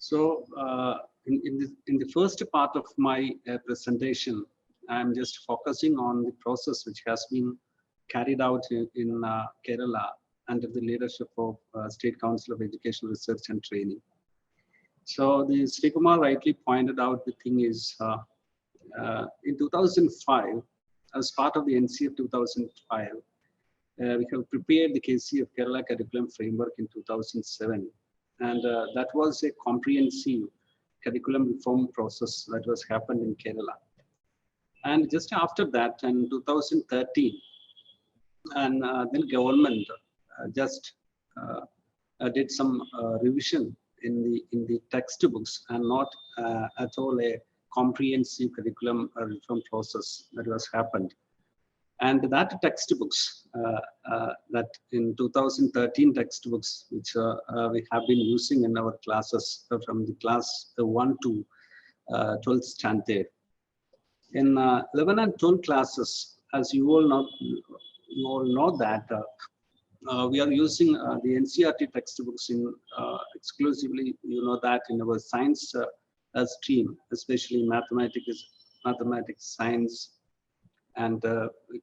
So in the first part of my presentation, I'm just focusing on the process which has been carried out in Kerala under the leadership of State Council of Education Research and Training. So the Sri Kumar rightly pointed out the thing is in 2005, as part of the NCF 2005, we have prepared the KC of Kerala Curriculum Framework in 2007. And that was a comprehensive curriculum reform process that was happened in Kerala. And just after that, in 2013, and then government just did some revision in the textbooks, and not at all a comprehensive curriculum reform process that was happened. And that textbooks, that in 2013 textbooks, which we have been using in our classes from the class 1 to 12th standard. In 11 and 12 classes, as you all know that we are using the NCERT textbooks in exclusively, you know that in our science stream, especially mathematics, science, and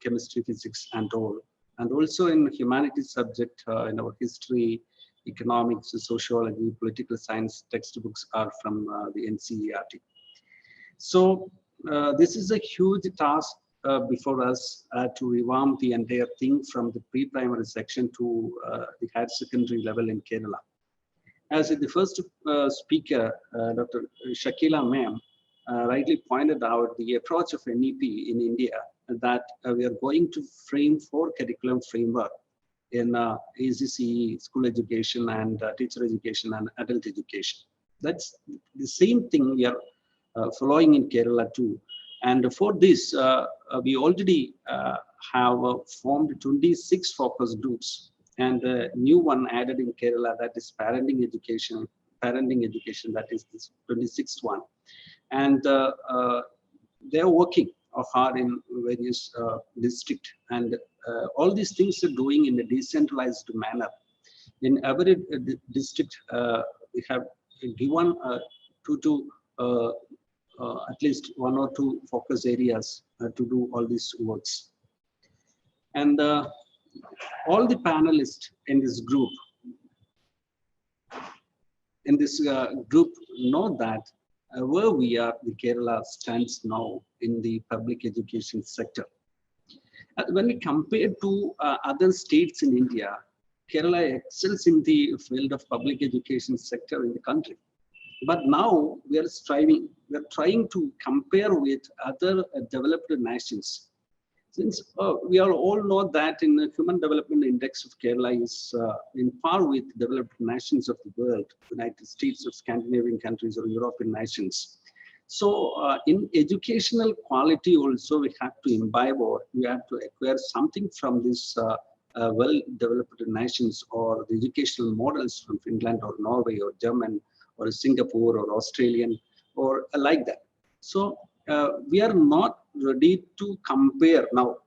chemistry, physics, and all. And also in humanities subject, in our history, economics, sociology, political science textbooks are from the NCERT. So this is a huge task before us to revamp the entire thing from the pre-primary section to the higher secondary level in Kerala. As the first speaker, Dr. Shakila Ma'am, rightly pointed out the approach of NEP in India, that we are going to frame 4 curriculum framework in ECCE, school education, and teacher education and adult education. That's the same thing we are following in Kerala too. And for this, we already have formed 26 focus groups, and a new one added in Kerala, that is parenting education, that is this 26th one. And they are working hard in various districts, and all these things are doing in a decentralized manner. In every district, we have given at least 1 or 2 focus areas to do all these works. And all the panelists in this group know that where we are, the Kerala stands now in the public education sector. When we compare to other states in India, Kerala excels in the field of public education sector in the country. But now we are trying to compare with other developed nations. Since we all know that in the Human Development Index of Kerala is in par with developed nations of the world, United States or Scandinavian countries or European nations. So in educational quality also, we have to imbibe, or we have to acquire something from these well-developed nations, or the educational models from Finland or Norway or German or Singapore or Australian or like that. So we are not ready to compare now.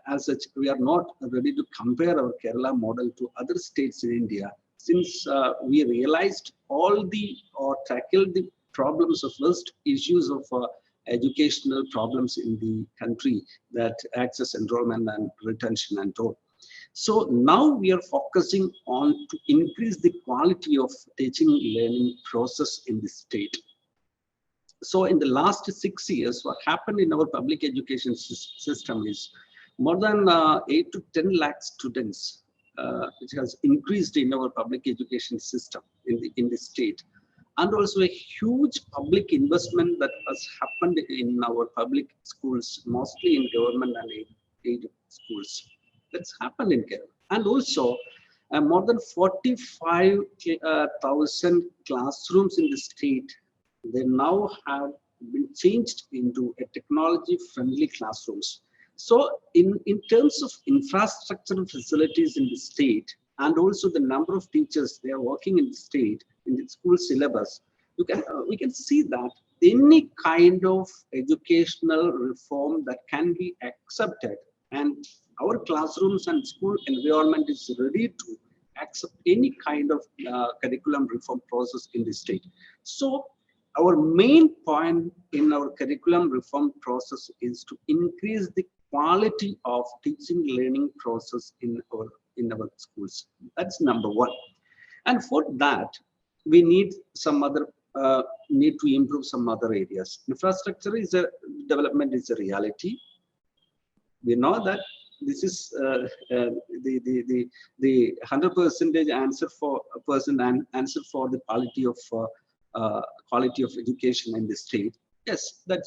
As such, we are not ready to compare our Kerala model to other states in India, since we realized or tackled the problems of first issues of educational problems in the country, that access, enrollment, and retention and all. So now we are focusing on to increase the quality of teaching learning process in the state. So in the last 6 years, what happened in our public education system is more than 8 to 10 lakh students, which has increased in our public education system in the state. And also a huge public investment that has happened in our public schools, mostly in government and aided schools. That's happened in Kerala. And also more than 45,000 classrooms in the state, they now have been changed into a technology-friendly classrooms. So in terms of infrastructure facilities in the state, and also the number of teachers they are working in the state, in the school syllabus, we can see that any kind of educational reform that can be accepted, and our classrooms and school environment is ready to accept any kind of curriculum reform process in the state. So our main point in our curriculum reform process is to increase the quality of teaching learning process in our schools. That's number one. And for that, we need some other need to improve some other areas. Infrastructure is a development is a reality. We know that this is the 100% answer for a person and answer for the quality of education in the state. Yes, that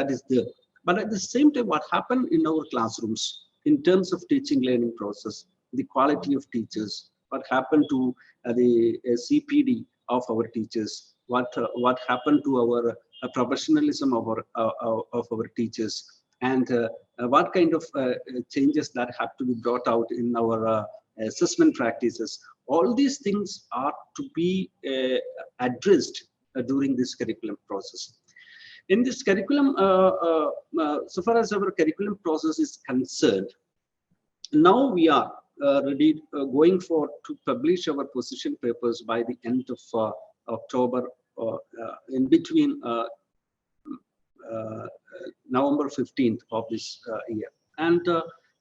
is there. But at the same time, what happened in our classrooms in terms of teaching learning process, the quality of teachers, what happened to the CPD of our teachers, what happened to our professionalism of our teachers, and what kind of changes that have to be brought out in our assessment practices. All these things are to be addressed during this curriculum process. In this curriculum, so far as our curriculum process is concerned, now we are ready, going for to publish our position papers by the end of October, in between November 15th of this year. And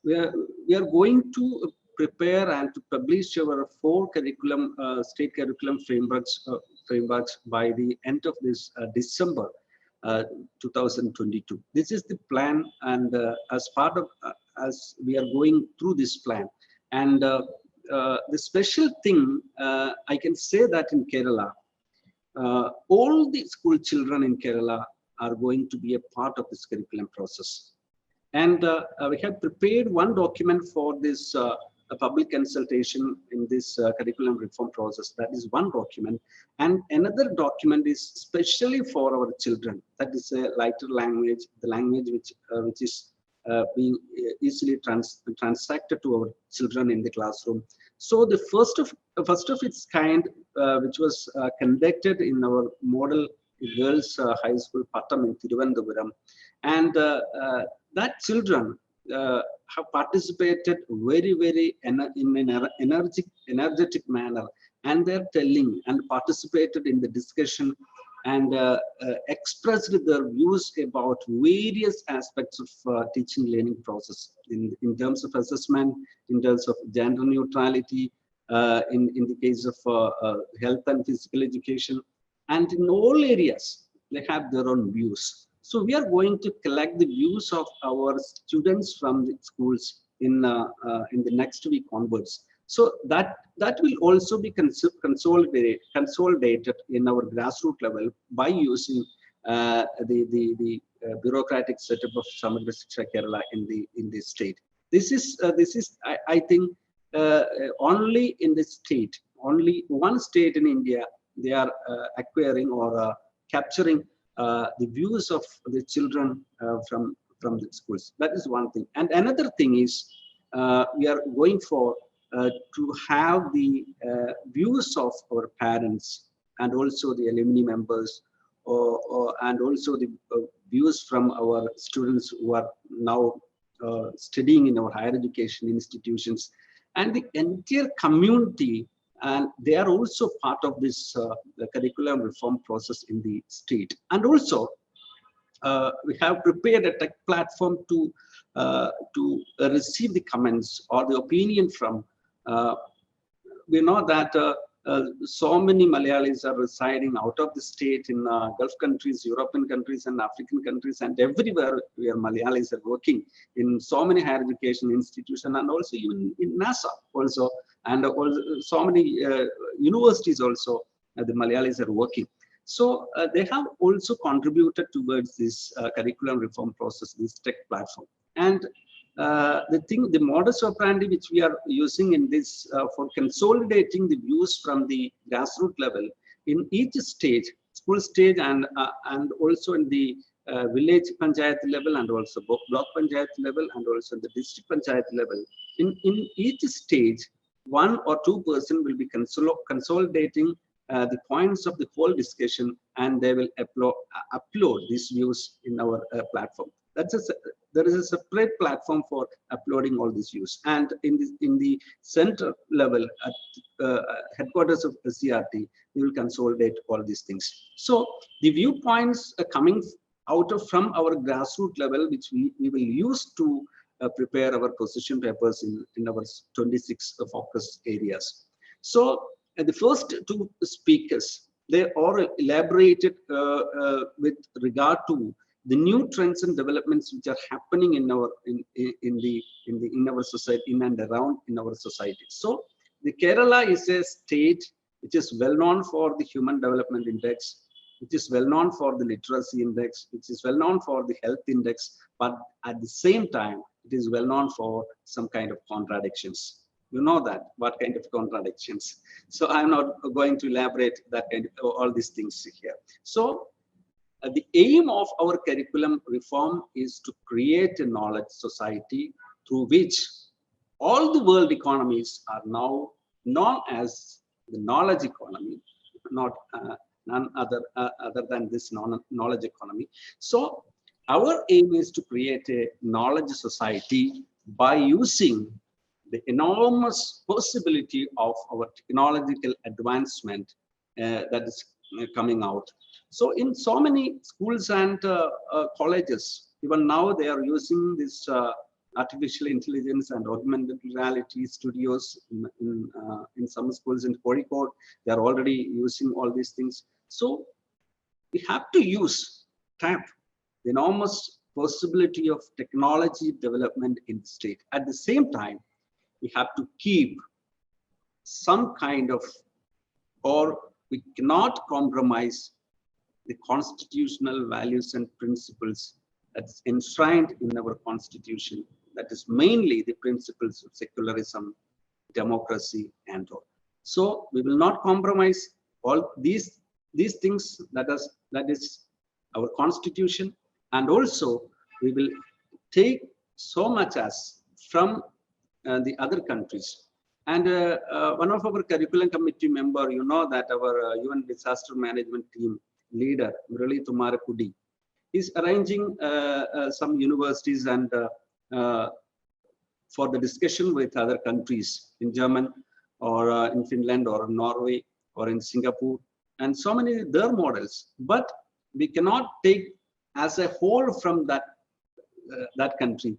we are going to prepare and to publish our 4 curriculum state curriculum frameworks by the end of this December 2022. This is the plan, and as part of as we are going through this plan, and the special thing I can say that in Kerala, all the school children in Kerala are going to be a part of this curriculum process. And we have prepared one document for this a public consultation in this curriculum reform process. That is one document. And another document is specially for our children. That is a lighter language, the language which is being easily transacted to our children in the classroom. So the first of its kind, which was conducted in our model girls high school Pattam in Thiruvananthapuram, and that children have participated very in an energetic manner, and they're telling and participated in the discussion and expressed their views about various aspects of teaching learning process in terms of assessment, in terms of gender neutrality, in the case of health and physical education, and in all areas they have their own views. So we are going to collect the views of our students from the schools in the next week onwards. So that will also be consolidated in our grassroots level by using the bureaucratic setup of Samagra Shiksha Kerala in the state. This is I think only in the state, only one state in India, they are acquiring or capturing the views of the children from the schools. That is one thing. And another thing is we are going for to have the views of our parents and also the alumni members, and also the views from our students who are now studying in our higher education institutions, and the entire community, and they are also part of this the curriculum reform process in the state. And also we have prepared a tech platform to receive the comments or the opinion from. We know that so many Malayalis are residing out of the state in Gulf countries, European countries, and African countries, and everywhere where Malayalis are working in so many higher education institutions, and also even in NASA also, and also so many universities also the Malayalis are working. So they have also contributed towards this curriculum reform process, this tech platform. And the modus operandi which we are using in this for consolidating the views from the grassroots level in each stage, school stage, and also in the village panchayat level, and also block panchayat level, and also the district panchayat level. In each stage, 1 or 2 persons will be consolidating the points of the whole discussion, and they will upload these views in our platform. That's there is a separate platform for uploading all these views. And in the center level, at headquarters of SCERT, we will consolidate all these things. So the viewpoints are coming out of from our grassroots level, which we will use to prepare our position papers in our 26 focus areas. So the first two speakers, they all elaborated with regard to the new trends and developments which are happening in our in our society, in and around in our society. So the Kerala is a state which is well known for the Human Development Index, which is well known for the literacy index, which is well known for the health index, but at the same time, it is well known for some kind of contradictions. You know that, what kind of contradictions. So I'm not going to elaborate that kind of all these things here. So the aim of our curriculum reform is to create a knowledge society through which all the world economies are now known as the knowledge economy, not none other than this knowledge economy. So our aim is to create a knowledge society by using the enormous possibility of our technological advancement that is coming out. So in so many schools and colleges, even now they are using this artificial intelligence and augmented reality studios in some schools in Kozhikode. They are already using all these things. So we have to tap the enormous possibility of technology development in the state. At the same time, we have to keep some kind of, or we cannot compromise the constitutional values and principles that's enshrined in our constitution. That is mainly the principles of secularism, democracy, and all. So we will not compromise all these things that is our constitution, and also we will take so much as from the other countries. And one of our curriculum committee member, you know that our UN disaster management team leader, Murali Tumarakudi, is arranging some universities and for the discussion with other countries in Germany or in Finland or Norway or in Singapore, and so many their models. But we cannot take as a whole from that country.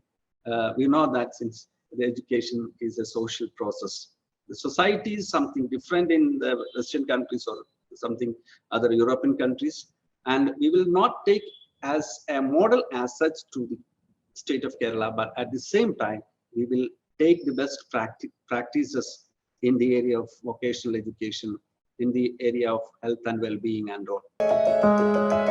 We know that since the education is a social process, the society is something different in the Western countries or something other European countries, and we will not take as a model as such to the state of Kerala, but at the same time we will take the best practices in the area of vocational education, in the area of health and well-being and all.